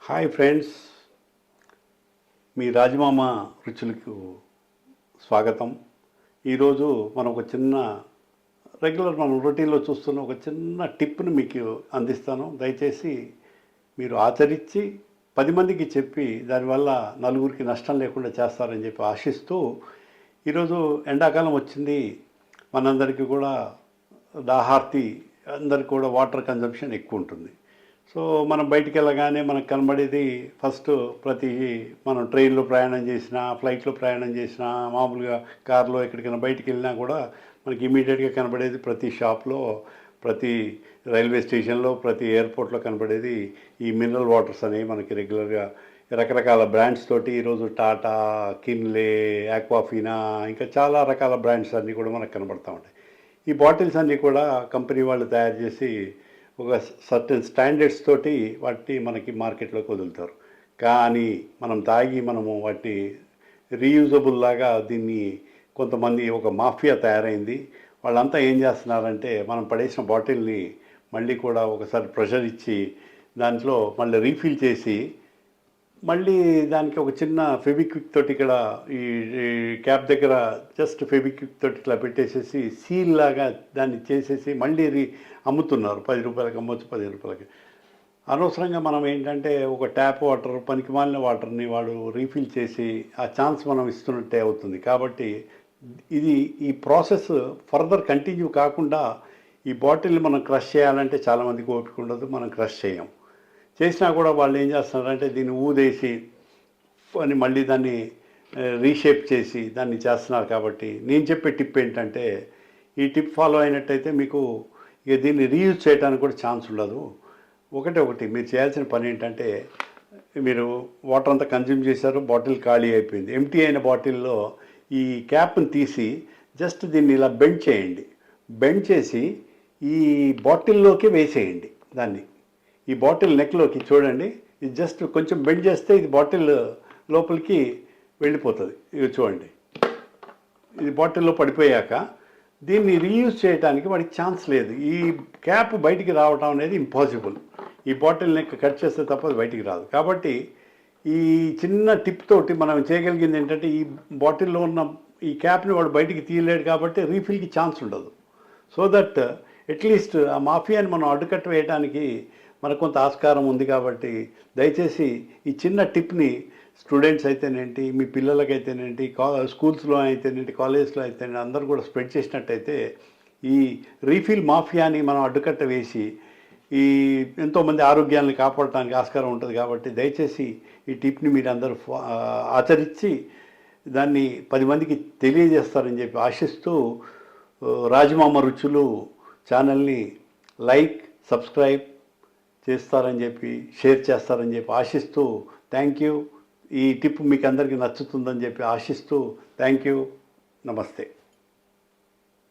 Hi friends, మీ రాజమామ రుచులకు స్వాగతం. ఈరోజు మనం ఒక చిన్న మనం రొటీన్లో చూస్తున్న ఒక చిన్న టిప్ని మీకు అందిస్తాను. దయచేసి మీరు ఆచరించి 10 మందికి చెప్పి దానివల్ల నలుగురికి నష్టం లేకుండా చేస్తారని చెప్పి ఆశిస్తూ, ఈరోజు ఎండాకాలం వచ్చింది. మనందరికీ కూడా దాహార్తి, అందరికీ కూడా వాటర్ కన్జంప్షన్ ఎక్కువ ఉంటుంది. సో మనం బయటికి వెళ్ళగానే మనకు కనబడేది ఫస్ట్ మనం ట్రైన్లో ప్రయాణం చేసినా, ఫ్లైట్లో ప్రయాణం చేసినా, మామూలుగా కారులో ఎక్కడికైనా బయటికి వెళ్ళినా కూడా మనకి ఇమీడియట్గా కనబడేది ప్రతి షాప్లో, ప్రతి రైల్వే స్టేషన్లో, ప్రతి ఎయిర్పోర్ట్లో కనబడేది ఈ మినరల్ వాటర్స్ అనేవి మనకి రెగ్యులర్గా రకరకాల బ్రాండ్స్ తోటి ఈరోజు టాటా, కిన్లే, ఆక్వాఫీనా, ఇంకా చాలా రకాల బ్రాండ్స్ అన్నీ కూడా మనకు కనబడుతూ ఉంటాయి. ఈ బాటిల్స్ అన్నీ కూడా కంపెనీ వాళ్ళు తయారు చేసి ఒక సర్టెన్ స్టాండర్డ్స్ తోటి వాటిని మనకి మార్కెట్లోకి వదులుతారు. కానీ మనము వాటిని రీయూజబుల్ లాగా దీన్ని కొంతమంది ఒక మాఫియా తయారైంది. వాళ్ళంతా ఏం చేస్తున్నారంటే మనం పడేసిన బాటిల్ని మళ్ళీ కూడా ఒకసారి ప్రెషర్ ఇచ్చి దాంట్లో మళ్ళీ రీఫిల్ చేసి మళ్ళీ దానికి ఒక చిన్న ఫెవిక్విక్ తోటి ఇక్కడ ఈ క్యాప్ దగ్గర జస్ట్ ఫెవిక్విక్ తోటి ఇట్లా పెట్టేసేసి సీల్ లాగా దాన్ని చేసేసి మళ్ళీ అమ్ముతున్నారు. 10 రూపాయలకి అమ్మొచ్చు, 15 రూపాయలకి. అనవసరంగా మనం ఏంటంటే ఒక ట్యాప్ వాటర్, పనికిమాలిన వాటర్ని వాడు రీఫిల్ చేసి ఆ ఛాన్స్ మనం ఇస్తున్నట్టే అవుతుంది. కాబట్టి ఈ ప్రాసెస్ ఫర్దర్ కంటిన్యూ కాకుండా ఈ బాటిల్ని మనం క్రష్ చేయాలంటే చాలామందికి ఓపిక ఉండదు, మనం క్రష్ చేయం. చేసినా కూడా వాళ్ళు ఏం చేస్తున్నారంటే దీన్ని ఊదేసి అని మళ్ళీ దాన్ని రీషేప్ చేసి దాన్ని చేస్తున్నారు. కాబట్టి నేను చెప్పే టిప్ ఏంటంటే, ఈ టిప్ ఫాలో అయినట్టయితే మీకు ఇక దీన్ని రీయూజ్ చేయడానికి కూడా ఛాన్స్ ఉండదు. ఒకటి మీరు చేయాల్సిన పని ఏంటంటే, మీరు వాటర్ అంతా కన్జ్యూమ్ చేశారు, బాటిల్ ఖాళీ అయిపోయింది. ఎంటీ అయిన బాటిల్లో ఈ క్యాప్ని తీసి జస్ట్ దీన్ని ఇలా బెండ్ చేయండి. బెండ్ చేసి ఈ బాటిల్లోకి వేసేయండి. దాన్ని ఈ బాటిల్ నెక్లోకి చూడండి, ఇది జస్ట్ కొంచెం బెండ్ చేస్తే ఇది బాటిల్ లోపలికి వెళ్ళిపోతుంది. ఇది చూడండి, ఇది బాటిల్లో పడిపోయాక దీన్ని రీయూజ్ చేయడానికి వాడికి ఛాన్స్ లేదు. ఈ క్యాప్ బయటికి రావడం అనేది ఇంపాసిబుల్. ఈ బాటిల్ నెక్ కట్ చేస్తే తప్ప బయటికి రాదు. కాబట్టి ఈ చిన్న టిప్ తోటి మనం చేయగలిగింది ఏంటంటే, ఈ బాటిల్లో ఉన్న ఈ క్యాప్ని వాడు బయటికి తీయలేడు కాబట్టి రీఫిల్కి ఛాన్స్ ఉండదు. సో దట్ అట్లీస్ట్ ఆ మాఫియాని మనం అడ్డుకట్ట వేయడానికి మనకు కొంత ఆస్కారం ఉంది. కాబట్టి దయచేసి ఈ చిన్న టిప్ని స్టూడెంట్స్ అయితేనేంటి, మీ పిల్లలకైతేనేంటి, స్కూల్స్లో అయితేనేంటి, కాలేజ్లో అయితేనేంటి, అందరూ కూడా స్ప్రెడ్ చేసినట్టయితే ఈ రీఫిల్ మాఫియాని మనం అడ్డుకట్ట వేసి ఎంతోమంది ఆరోగ్యాన్ని కాపాడటానికి ఆస్కారం ఉంటుంది. కాబట్టి దయచేసి ఈ టిప్ని మీరు అందరూ ఆచరించి దాన్ని 10 మందికి తెలియజేస్తారని చెప్పి ఆశిస్తూ, రాజమామ రుచులు ఛానల్ని లైక్, సబ్స్క్రైబ్ చేస్తారని చెప్పి, షేర్ చేస్తారని చెప్పి ఆశిస్తూ, థ్యాంక్ యూ. ఈ టిప్ మీకు అందరికీ నచ్చుతుందని చెప్పి ఆశిస్తూ, థ్యాంక్ యూ, నమస్తే.